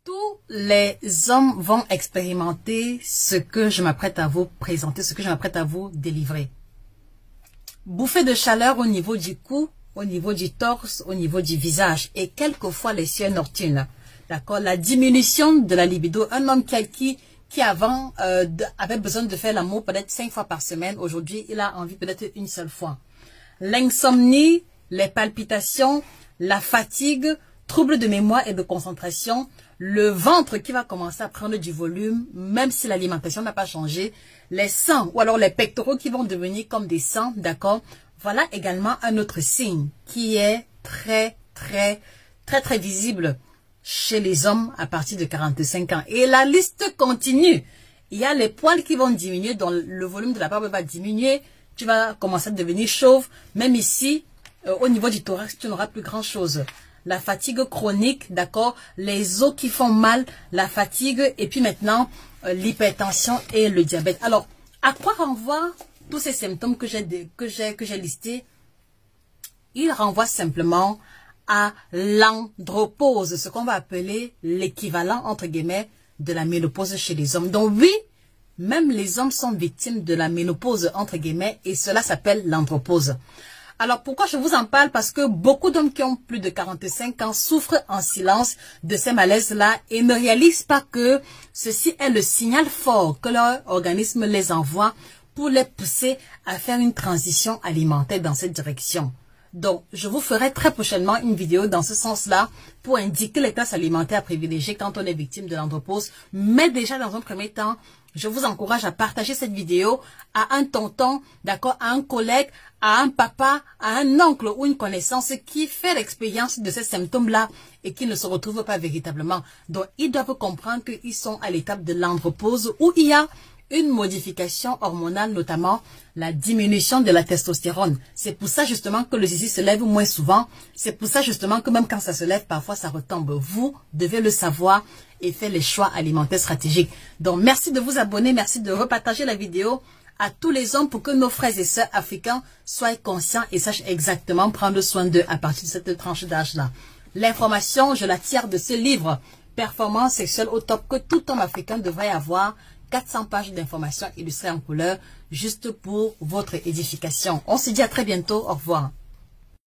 Tous les hommes vont expérimenter ce que je m'apprête à vous présenter, ce que je m'apprête à vous délivrer. Bouffée de chaleur au niveau du cou, au niveau du torse, au niveau du visage et quelquefois les cieux nocturnes. D'accord? La diminution de la libido. Un homme qui avant avait besoin de faire l'amour peut-être 5 fois par semaine, aujourd'hui il a envie peut-être une seule fois. L'insomnie, les palpitations, la fatigue, troubles de mémoire et de concentration, le ventre qui va commencer à prendre du volume, même si l'alimentation n'a pas changé, les seins ou alors les pectoraux qui vont devenir comme des seins, d'accord? Voilà également un autre signe qui est très visible chez les hommes à partir de 45 ans. Et la liste continue. Il y a les poils qui vont diminuer, donc le volume de la barbe va diminuer, tu vas commencer à devenir chauve, même ici, au niveau du thorax, tu n'auras plus grand chose. La fatigue chronique, d'accord, les os qui font mal, la fatigue et puis maintenant l'hypertension et le diabète. Alors, à quoi renvoient tous ces symptômes que j'ai listés? Ils renvoient simplement à l'andropause, ce qu'on va appeler l'équivalent entre guillemets de la ménopause chez les hommes. Donc oui, même les hommes sont victimes de la ménopause entre guillemets et cela s'appelle l'andropause. Alors, pourquoi je vous en parle? Parce que beaucoup d'hommes qui ont plus de 45 ans souffrent en silence de ces malaises-là et ne réalisent pas que ceci est le signal fort que leur organisme les envoie pour les pousser à faire une transition alimentaire dans cette direction. Donc, je vous ferai très prochainement une vidéo dans ce sens-là pour indiquer les classes alimentaires à privilégier quand on est victime de l'andropause. Mais déjà, dans un premier temps, je vous encourage à partager cette vidéo à un tonton, d'accord, à un collègue, à un papa, à un oncle ou une connaissance qui fait l'expérience de ces symptômes-là et qui ne se retrouve pas véritablement. Donc, ils doivent comprendre qu'ils sont à l'étape de l'andropause où il y a une modification hormonale, notamment la diminution de la testostérone. C'est pour ça justement que le zizi se lève moins souvent. C'est pour ça justement que même quand ça se lève, parfois ça retombe. Vous devez le savoir et faire les choix alimentaires stratégiques. Donc merci de vous abonner, merci de repartager la vidéo à tous les hommes pour que nos frères et sœurs africains soient conscients et sachent exactement prendre soin d'eux à partir de cette tranche d'âge-là. L'information, je la tire de ce livre, Performance sexuelle au top, que tout homme africain devrait avoir. 400 pages d'informations illustrées en couleur, juste pour votre édification. On se dit à très bientôt. Au revoir.